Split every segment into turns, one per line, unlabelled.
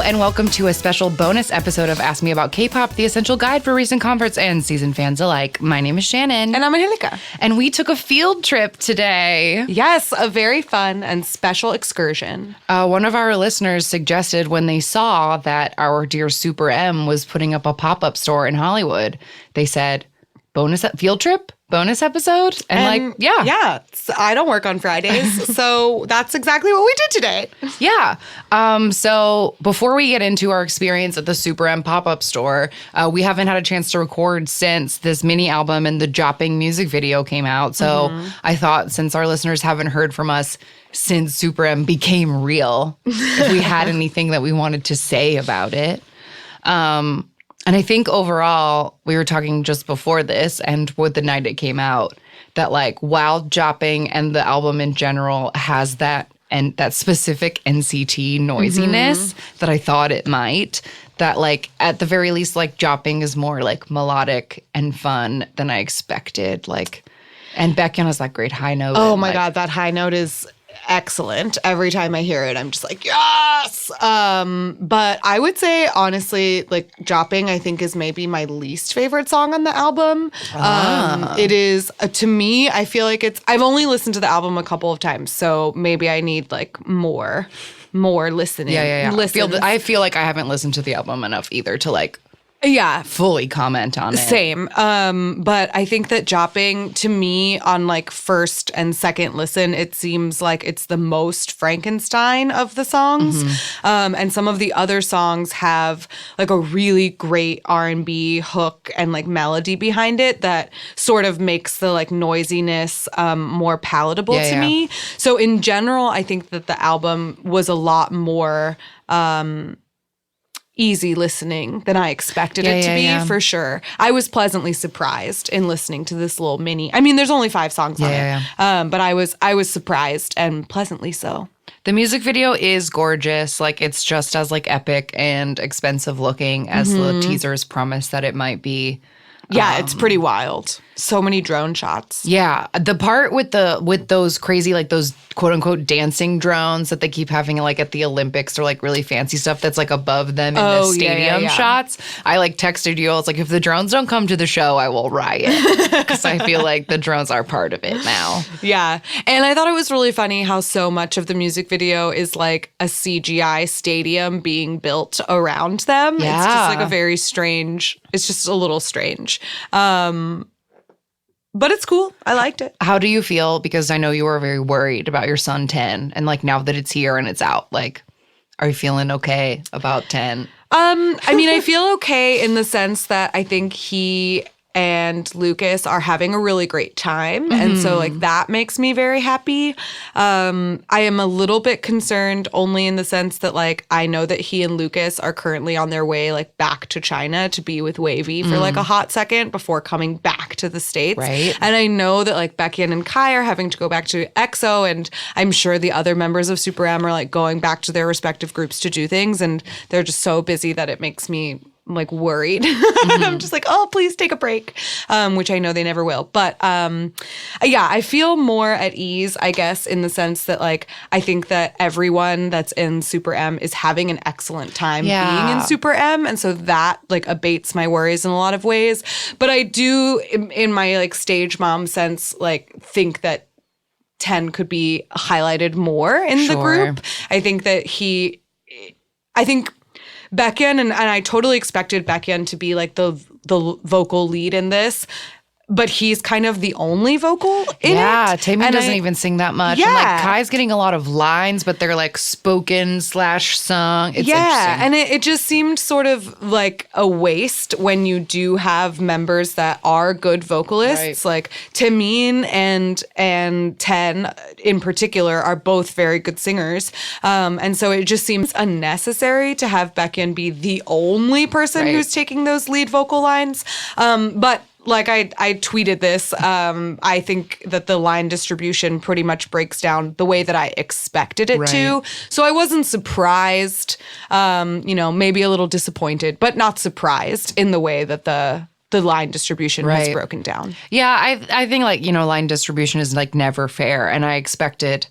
and welcome to a special bonus episode of Ask Me About K-Pop, the essential guide for recent converts and seasoned fans alike. My name is Shannon.
And I'm Angelica.
And we took a field trip today.
Yes, a very fun and special excursion.
One of our listeners suggested when they saw that our dear SuperM was putting up a pop-up store in Hollywood, they said, field trip? Bonus episode? And yeah.
Yeah. So I don't work on Fridays, so that's exactly what we did today.
Yeah. So before we get into our experience at the SuperM pop-up store, we haven't had a chance to record since this mini album and the Jopping music video came out. So I thought since our listeners haven't heard from us since SuperM became real, if we had anything that we wanted to say about it. And I think overall, we were talking just before this and with the night it came out, that like while Jopping and the album in general has that and that specific NCT noisiness that I thought it might, that like at the very least like Jopping is more like melodic and fun than I expected. Like, and Baekhyun has that great high note.
Oh my God, that high note is excellent. Every time I hear it, I'm just like, yes! But I would say, honestly, like, Jopping, I think, is maybe my least favorite song on the album. It is, to me, I feel like I've only listened to the album a couple of times, so maybe I need, like, more listening.
Yeah. I feel like I haven't listened to the album enough either to, like, fully comment on it.
Same. But I think that Jopping, to me, on like first and second listen, it seems like it's the most Frankenstein of the songs. And some of the other songs have like a really great R&B hook and like melody behind it that sort of makes the like noisiness more palatable to me. So in general, I think that the album was a lot more easy listening than I expected it to be, for sure. I was pleasantly surprised in listening to this little mini. I mean, there's only 5 songs on it, but I was surprised and pleasantly so.
The music video is gorgeous. Like, it's just as like epic and expensive looking as the teasers promise that it might be.
Yeah, it's pretty wild. So many drone shots.
Yeah, the part with those crazy, like those quote unquote dancing drones that they keep having like at the Olympics or like really fancy stuff that's like above them in the stadium shots. I like texted you. I was like, if the drones don't come to the show, I will riot, because I feel like the drones are part of it now.
Yeah, and I thought it was really funny how so much of the music video is like a CGI stadium being built around them. Yeah. It's just like a very strange. It's just a little strange. But it's cool. I liked it.
How do you feel? Because I know you were very worried about your son 10, and like now that it's here and it's out, like, are you feeling okay about 10?
I mean, I feel okay in the sense that I think he and Lucas are having a really great time. And so like that makes me very happy. I am a little bit concerned only in the sense that like I know that he and Lucas are currently on their way like back to China to be with Wavy for like a hot second before coming back to the States.
Right.
And I know that like Baekhyun and Kai are having to go back to EXO, and I'm sure the other members of SuperM are like going back to their respective groups to do things, and they're just so busy that it makes me like worried. I'm just like, oh, please take a break, which I know they never will. But yeah, I feel more at ease, I guess, in the sense that like I think that everyone that's in SuperM is having an excellent time being in SuperM, and so that like abates my worries in a lot of ways. But I do, in my like stage mom sense, like think that 10 could be highlighted more in the group. I think Baekhyun, and I totally expected Baekhyun to be like the vocal lead in this, but he's kind of the only vocal in it.
Yeah, Taemin doesn't even sing that much.
Yeah.
And like Kai's getting a lot of lines, but they're like spoken/sung. It's interesting.
And it just seemed sort of like a waste when you do have members that are good vocalists. Like Taemin and Ten in particular are both very good singers. And so it just seems unnecessary to have Baekhyun be the only person who's taking those lead vocal lines. But like I tweeted this, I think that the line distribution pretty much breaks down the way that I expected it to. So I wasn't surprised, maybe a little disappointed, but not surprised in the way that the line distribution was broken down.
Yeah, I think like, line distribution is like never fair. And I expected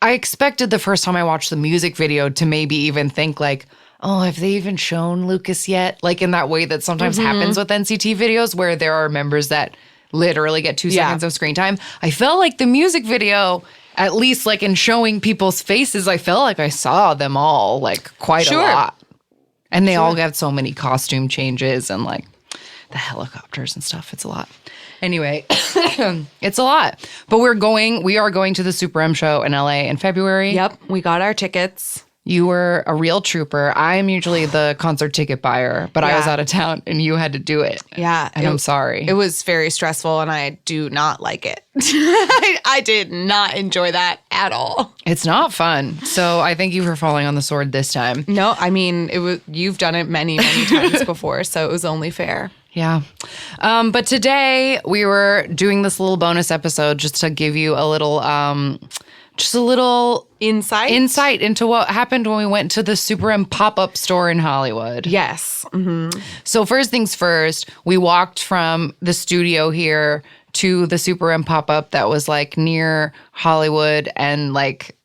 the first time I watched the music video to maybe even think like, oh, have they even shown Lucas yet? Like in that way that sometimes happens with NCT videos where there are members that literally get 2 seconds of screen time. I felt like the music video, at least like in showing people's faces, I felt like I saw them all like quite a lot. And they all got so many costume changes and like the helicopters and stuff. It's a lot. Anyway, it's a lot. But we are going to the SuperM show in LA in February.
Yep, we got our tickets.
You were a real trooper. I am usually the concert ticket buyer, but I was out of town and you had to do it.
Yeah.
And I'm sorry.
It was very stressful and I do not like it. I did not enjoy that at all.
It's not fun. So I thank you for falling on the sword this time.
No, I mean, you've done it many, many times before, so it was only fair.
Yeah. But today we were doing this little bonus episode just to give you a little insight into what happened when we went to the SuperM pop-up store in Hollywood.
Yes. Mm-hmm.
So first things first, we walked from the studio here to the SuperM pop-up that was like near Hollywood and like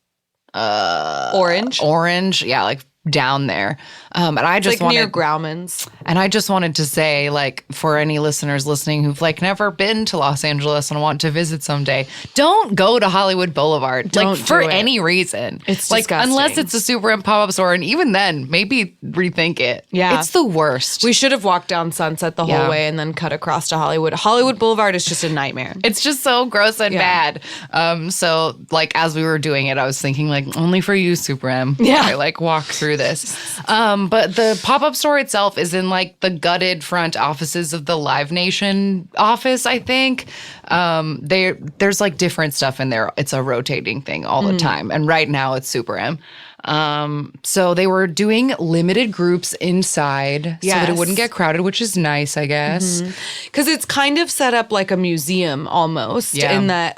Orange. Yeah, like down there. And I just
like near Grauman's.
And I just wanted to say, like, for any listeners listening who've like never been to Los Angeles and want to visit someday, don't go to Hollywood Boulevard.
Don't
like for
do it.
Any reason.
It's
like
disgusting.
Unless it's a SuperM pop-up store, and even then, maybe rethink it.
Yeah.
It's the worst.
We should have walked down Sunset the whole way and then cut across to Hollywood. Hollywood Boulevard is just a nightmare.
It's just so gross and bad. So like as we were doing it, I was thinking like only for you, SuperM.
Yeah.
I like walk through this. But the pop-up store itself is in like the gutted front offices of the Live Nation office, I think. There's like different stuff in there. It's a rotating thing all the time. And right now it's SuperM. So they were doing limited groups inside so that it wouldn't get crowded, which is nice, I guess.
Because it's kind of set up like a museum almost in that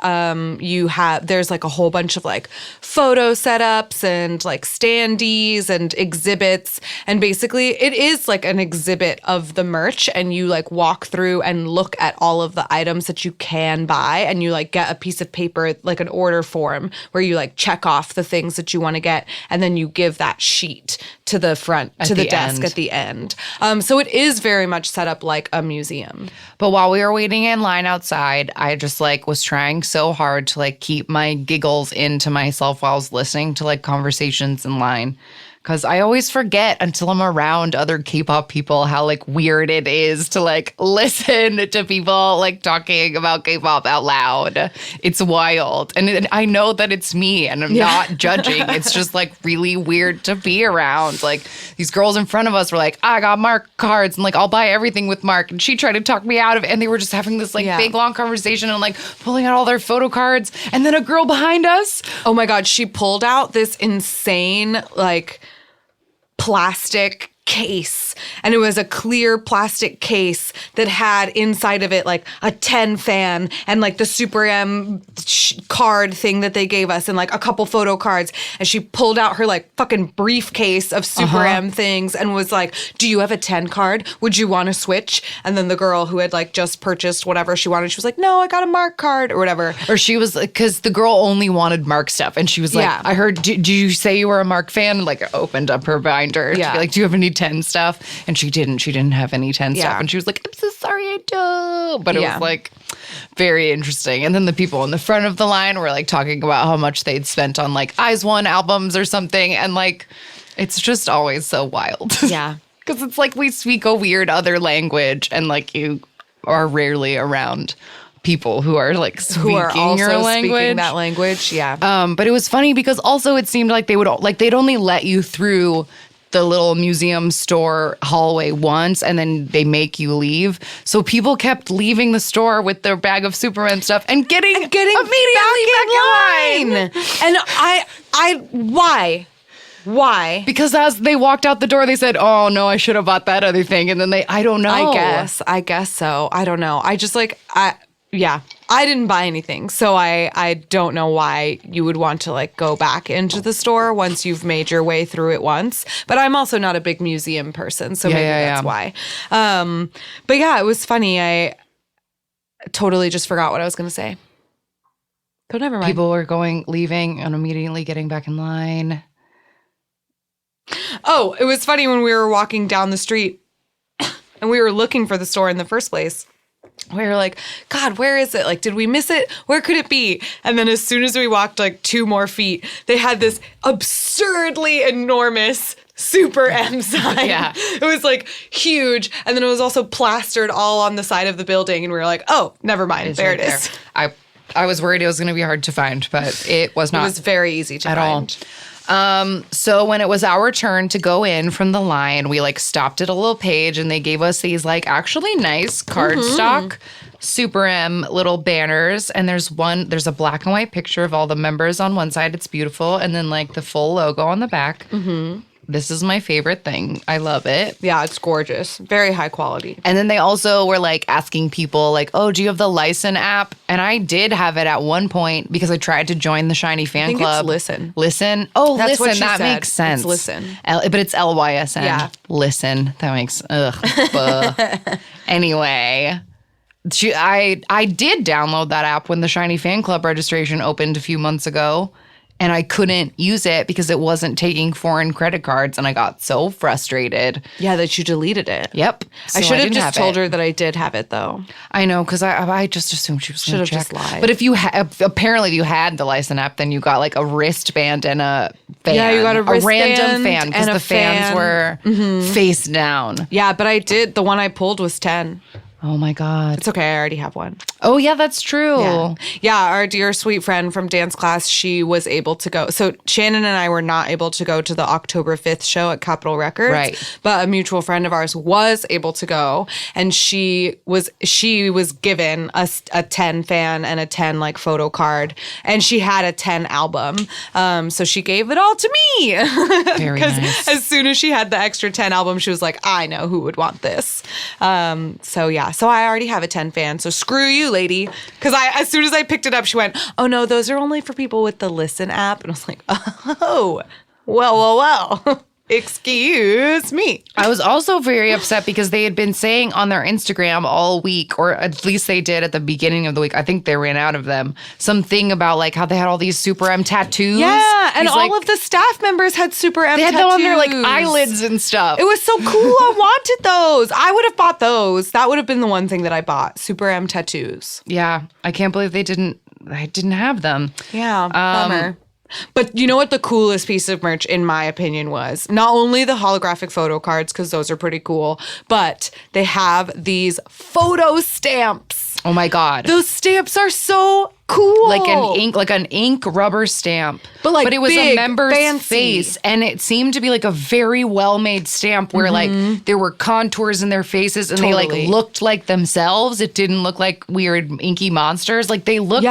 there's like a whole bunch of like photo setups and like standees and exhibits. And basically it is like an exhibit of the merch, and you like walk through and look at all of the items that you can buy, and you like get a piece of paper, like an order form where you like check off the things that you want to get. And then you give that sheet to the front, to the desk at the end. So it is very much set up like a museum.
But while we were waiting in line outside, I just like was trying so hard to like keep my giggles into myself while I was listening to like conversations in line. Because I always forget until I'm around other K-pop people how like weird it is to like listen to people like talking about K-pop out loud. It's wild. And I know that it's me and I'm not judging. It's just like really weird to be around. Like these girls in front of us were like, I got Mark cards and like I'll buy everything with Mark. And she tried to talk me out of it. And they were just having this like big long conversation and like pulling out all their photo cards. And then a girl behind us.
Oh my God, she pulled out this insane like plastic case, and it was a clear plastic case that had inside of it like a 10 fan and like the SuperM card thing that they gave us and like a couple photo cards. And she pulled out her like fucking briefcase of SuperM things and was like, do you have a 10 card? Would you want to switch? And then the girl who had like just purchased whatever she wanted, she was like, no, I got a Mark card or whatever.
Or she was like, because the girl only wanted Mark stuff, and she was like, I heard, do you say you were a Mark fan? And like opened up her binder to be like, do you have any 10 stuff? And she didn't have any 10 stuff. And she was like, I'm so sorry, I do. But it was like very interesting. And then the people in the front of the line were like talking about how much they'd spent on like Eyes One albums or something. And like, it's just always so wild.
Yeah.
Because it's like we speak a weird other language, and like you are rarely around people who are like speaking your language.
Speaking that language. Yeah.
But it was funny because also it seemed like they'd only let you through the little museum store hallway once, and then they make you leave. So people kept leaving the store with their bag of SuperM stuff and getting immediately back in line.
And why? Why?
Because as they walked out the door, they said, oh no, I should have bought that other thing. And then I don't know.
I guess so. I don't know. I just like, I didn't buy anything, so I don't know why you would want to like go back into the store once you've made your way through it once. But I'm also not a big museum person, so maybe that's why. But yeah, it was funny. I totally just forgot what I was going to say. But never mind.
People were leaving and immediately getting back in line.
Oh, it was funny when we were walking down the street and we were looking for the store in the first place. We were like, God, where is it? Like, did we miss it? Where could it be? And then as soon as we walked like 2 more feet, they had this absurdly enormous SuperM sign.
Yeah.
It was like huge. And then it was also plastered all on the side of the building. And we were like, oh, never mind. There it is.
I was worried it was going to be hard to find, but it was not.
It was very easy to find.
So when it was our turn to go in from the line, we like stopped at a little page and they gave us these like actually nice cardstock SuperM little banners. And there's a black and white picture of all the members on one side. It's beautiful. And then like the full logo on the back. This is my favorite thing. I love it.
Yeah, it's gorgeous. Very high quality.
And then they also were like asking people like, oh, do you have the Listen app? And I did have it at one point because I tried to join the Shiny fan club.
It's Listen.
Listen? Oh,
That's
Listen.
what she
That
said.
makes sense.
It's Listen.
But it's LYSN.
Yeah.
Listen. That makes, Anyway. I did download that app when the Shiny fan club registration opened a few months ago. And I couldn't use it because it wasn't taking foreign credit cards. And I got so frustrated.
Yeah, that you deleted it.
Yep.
I should have just told her that I did have it, though.
I know, because I just assumed she was going to check.
Just lied.
But if you apparently if you had the Listen app, then you got like a wristband and a fan.
Yeah, you got a wristband
random fan because
and a
the fans
fan.
were face down.
Yeah, but I did. The one I pulled was 10.
Oh my God.
It's okay. I already have one.
Oh, yeah, that's true.
Yeah, our dear sweet friend from dance class, she was able to go. So Shannon and I were not able to go to the October 5th show at Capitol Records.
Right.
But a mutual friend of ours was able to go. And she was given a 10 fan and a 10 like photo card. And she had a 10 album. So she gave it all to me.
Very nice.
As soon as she had the extra 10 album, she was like, I know who would want this. So yeah. So I already have a 10 fan. So screw you, lady. Because as soon as I picked it up, she went, oh no, those are only for people with the Listen app. And I was like, oh, well. Excuse me.
I was also very upset because they had been saying on their Instagram all week, or at least they did at the beginning of the week. I think they ran out of them. Something about like how they had all these SuperM tattoos.
Yeah, and all of the staff members had SuperM tattoos.
They had them on their like eyelids and stuff.
It was so cool. I wanted those. I would have bought those. That would have been the one thing that I bought. SuperM tattoos.
Yeah, I can't believe they didn't have them.
Yeah, bummer. But you know what the coolest piece of merch, in my opinion, was? Not only the holographic photo cards, because those are pretty cool, but they have these photo stamps.
Oh my God.
Those stamps are so cool.
Like an ink rubber stamp.
But
it was
big,
a member's
fancy
face. And it seemed to be like a very well-made stamp where like there were contours in their faces and they like looked like themselves. It didn't look like weird inky monsters. Like they looked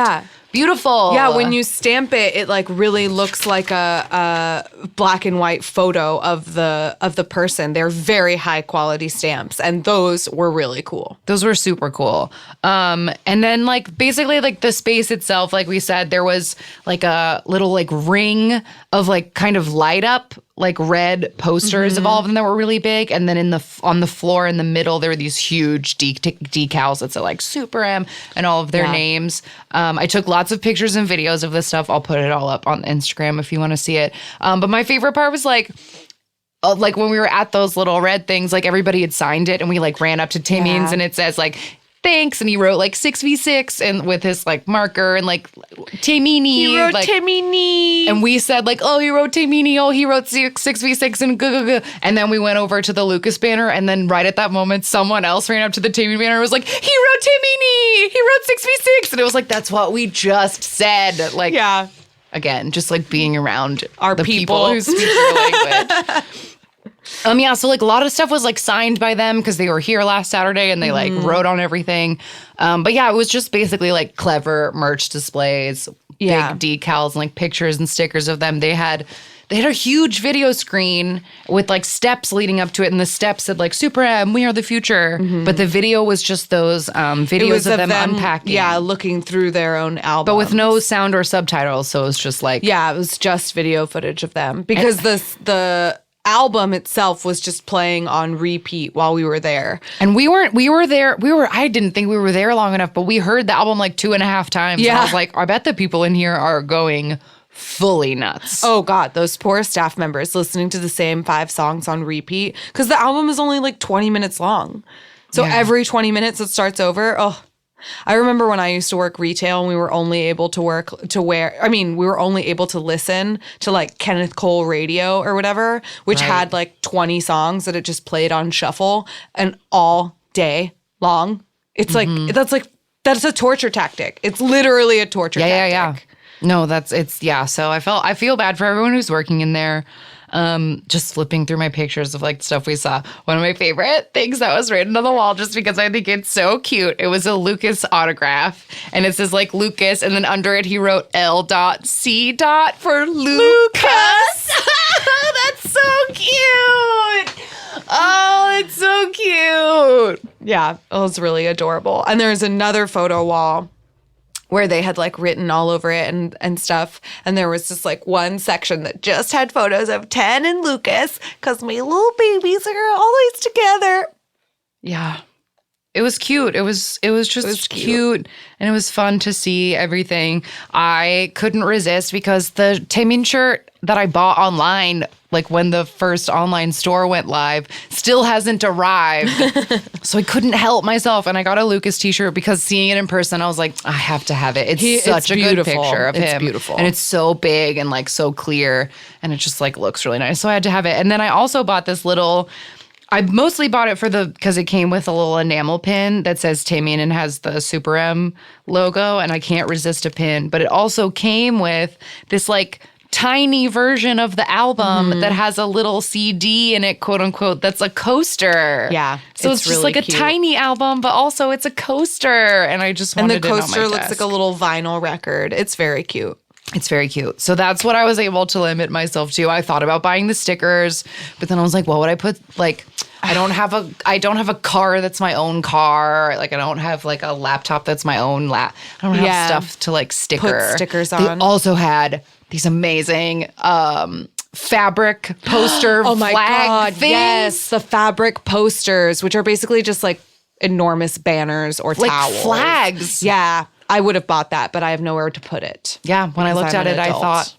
beautiful.
Yeah, when you stamp it, it like really looks like a black and white photo of the person. They're very high quality stamps, and those were really cool.
Those were super cool. And then like basically like the space itself, like we said, there was like a little like ring of like kind of light up like red posters of all of them that were really big, and then on the floor in the middle there were these huge decals that said like SuperM and all of their names. I took lots of pictures and videos of this stuff. I'll put it all up on Instagram if you want to see it. But my favorite part was like when we were at those little red things, like everybody had signed it, and we like ran up to Timmy's and it says like thanks, and he wrote like 6v6 and with his like marker and like Taymini.
He wrote
like,
Taymini.
And we said like, oh, he wrote Taymini. Oh, he wrote 6v6 and And then we went over to the Lucas banner, and then right at that moment, someone else ran up to the Taymini banner and was like, he wrote Taymini. He wrote 6v6. And it was like, that's what we just said. Like, again, just like being around
our
the people who speak your language. So like a lot of stuff was like signed by them because they were here last Saturday and they like wrote on everything. But yeah, it was just basically like clever merch displays, big decals and like pictures and stickers of them. They had a huge video screen with like steps leading up to it, and the steps said like SuperM, we are the future. But the video was just those videos of them unpacking.
Yeah, looking through their own album.
But with no sound or subtitles, so it was just like
it was just video footage of them because the album itself was just playing on repeat while we were there.
And I didn't think we were there long enough, but we heard the album like 2.5 times. Yeah. And I was like, I bet the people in here are going fully nuts.
Oh God, those poor staff members listening to the same 5 songs on repeat because the album is only like 20 minutes long. So every 20 minutes it starts over. Oh, I remember when I used to work retail and we were only able to we were only able to listen to like Kenneth Cole radio or whatever, which had like 20 songs that it just played on shuffle and all day long. It's that's a torture tactic. It's literally a torture tactic.
Yeah. No, so I feel bad for everyone who's working in there. Just flipping through my pictures of like stuff we saw. One of my favorite things that was written on the wall, just because I think it's so cute. It was a Lucas autograph, and it says like Lucas, and then under it he wrote L.C. for Lucas. That's so cute. Oh, it's so cute.
Yeah, it was really adorable. And there's another photo wall where they had like written all over it and stuff. And there was just like one section that just had photos of 10 and Lucas because my little babies are always together.
Yeah. It was cute. It was just cute. And it was fun to see everything. I couldn't resist because the Taemin shirt that I bought online, like when the first online store went live, still hasn't arrived. So I couldn't help myself. And I got a Lucas t-shirt because seeing it in person, I was like, I have to have it. It's such a good picture of him.
It's beautiful.
And it's so big and like so clear. And it just like looks really nice. So I had to have it. And then I also bought this little... I mostly bought it because it came with a little enamel pin that says Taemin and has the SuperM logo, and I can't resist a pin. But it also came with this like tiny version of the album that has a little CD in it, quote unquote, that's a coaster.
Yeah.
So it's just really like a tiny album, but also it's a coaster. And I just wanted it on my desk.
And the coaster looks like a little vinyl record. It's very cute.
It's very cute. So that's what I was able to limit myself to. I thought about buying the stickers, but then I was like, what would I put? Like, I don't have a car that's my own car. Like, I don't have like a laptop that's my own I don't have stuff to like
put stickers on.
They also had these amazing fabric poster
oh my
flag
God,
things.
yes, the fabric posters, which are basically just like enormous banners or
like
towels.
Flags.
Yeah. I would have bought that, but I have nowhere to put it.
Yeah, when I looked at it, I thought,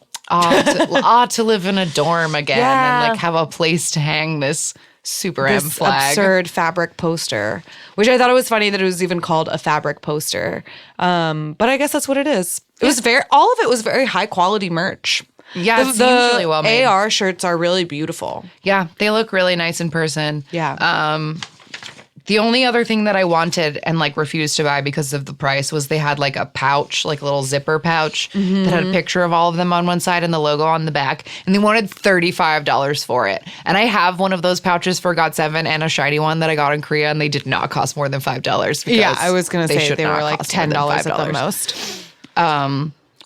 to live in a dorm again and like have a place to hang this SuperM flag.
Absurd fabric poster, which I thought it was funny that it was even called a fabric poster. But I guess that's what it is. It was all of it was very high quality merch.
Yeah, it seems really well made.
AR shirts are really beautiful.
Yeah, they look really nice in person.
Yeah.
The only other thing that I wanted and like refused to buy because of the price was they had like a pouch, like a little zipper pouch that had a picture of all of them on one side and the logo on the back. And they wanted $35 for it. And I have one of those pouches for GOT7 and a shiny one that I got in Korea, and they did not cost more than $5.
Yeah, I was going to say they were like $10 at the most.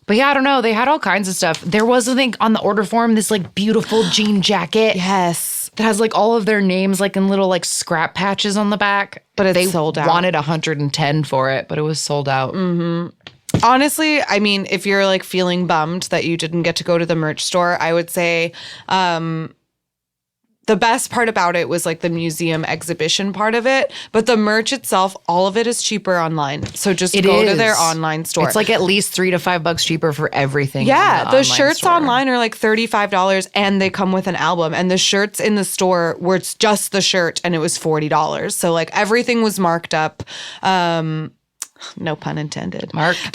But yeah, I don't know. They had all kinds of stuff. There was, I think, on the order form, this like beautiful jean jacket.
Yes.
That has like all of their names like in little like scrap patches on the back.
But it's sold out.
They wanted $110 for it, but it was sold out.
Mm-hmm. Honestly, I mean, if you're like feeling bummed that you didn't get to go to the merch store, I would say the best part about it was like the museum exhibition part of it. But the merch itself, all of it is cheaper online. So just go to their online store.
It's like at least $3 to $5 cheaper for everything.
Yeah, the shirts online are like $35 and they come with an album. And the shirts in the store were it's just the shirt and it was $40. So like everything was marked up. No pun intended.
Marked.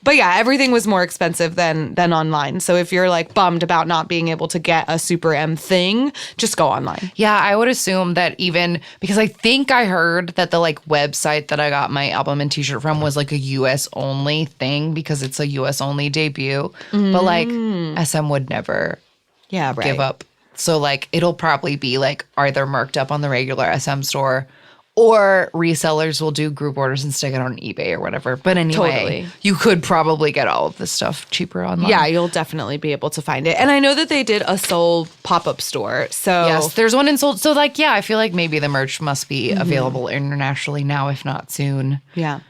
But yeah, everything was more expensive than online. So if you're like bummed about not being able to get a SuperM thing, just go online.
Yeah, I would assume that even because I think I heard that the like website that I got my album and t-shirt from was like a US only thing because it's a US only debut. But like SM would never give up. So like it'll probably be like either marked up on the regular SM store or resellers will do group orders and stick it on eBay or whatever. But anyway, you could probably get all of this stuff cheaper online.
Yeah, you'll definitely be able to find it. And I know that they did a Seoul pop-up store. So
yes, there's one in Seoul. So like, yeah, I feel like maybe the merch must be available internationally now, if not soon.
Yeah.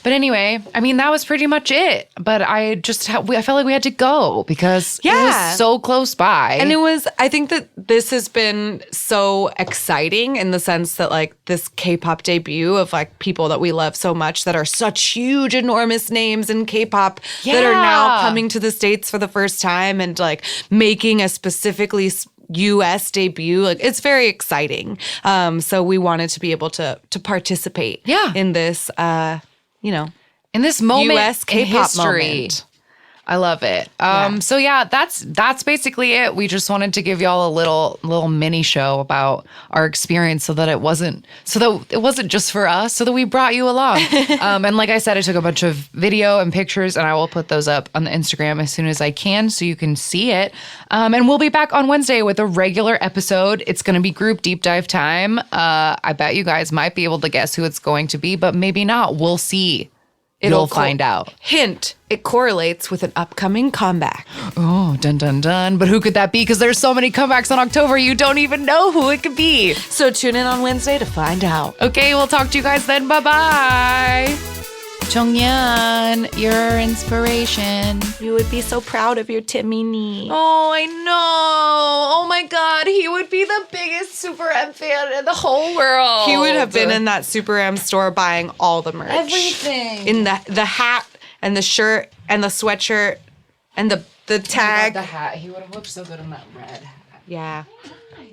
But anyway, I mean, that was pretty much it. But I felt like we had to go because it was so close by.
And I think that this has been so exciting in the sense that like this K-pop debut of like people that we love so much that are such huge, enormous names in K-pop that are now coming to the States for the first time and like making a specifically US debut. Like it's very exciting. So we wanted to be able to participate in this
in this moment,
US K-pop
history.
moment.
I love it. So that's basically it. We just wanted to give y'all a little mini show about our experience so that it wasn't just for us, so that we brought you along. And like I said, I took a bunch of video and pictures and I will put those up on the Instagram as soon as I can so you can see it. And we'll be back on Wednesday with a regular episode. It's going to be group deep dive time. I bet you guys might be able to guess who it's going to be, but maybe not. We'll see. You'll find out.
Hint, it correlates with an upcoming comeback.
Oh, dun, dun, dun. But who could that be? Because there's so many comebacks in October, you don't even know who it could be.
So tune in on Wednesday to find out.
Okay, we'll talk to you guys then. Bye-bye. Chongyan, your inspiration.
You would be so proud of your Timmy.
Oh, I know. Oh my God, he would be the biggest SuperM fan in the whole world.
He would have been in that SuperM store buying all the merch.
Everything.
In the hat and the shirt and the sweatshirt and the tag.
The hat. He would have looked so good in that red hat.
Yeah.
Hi.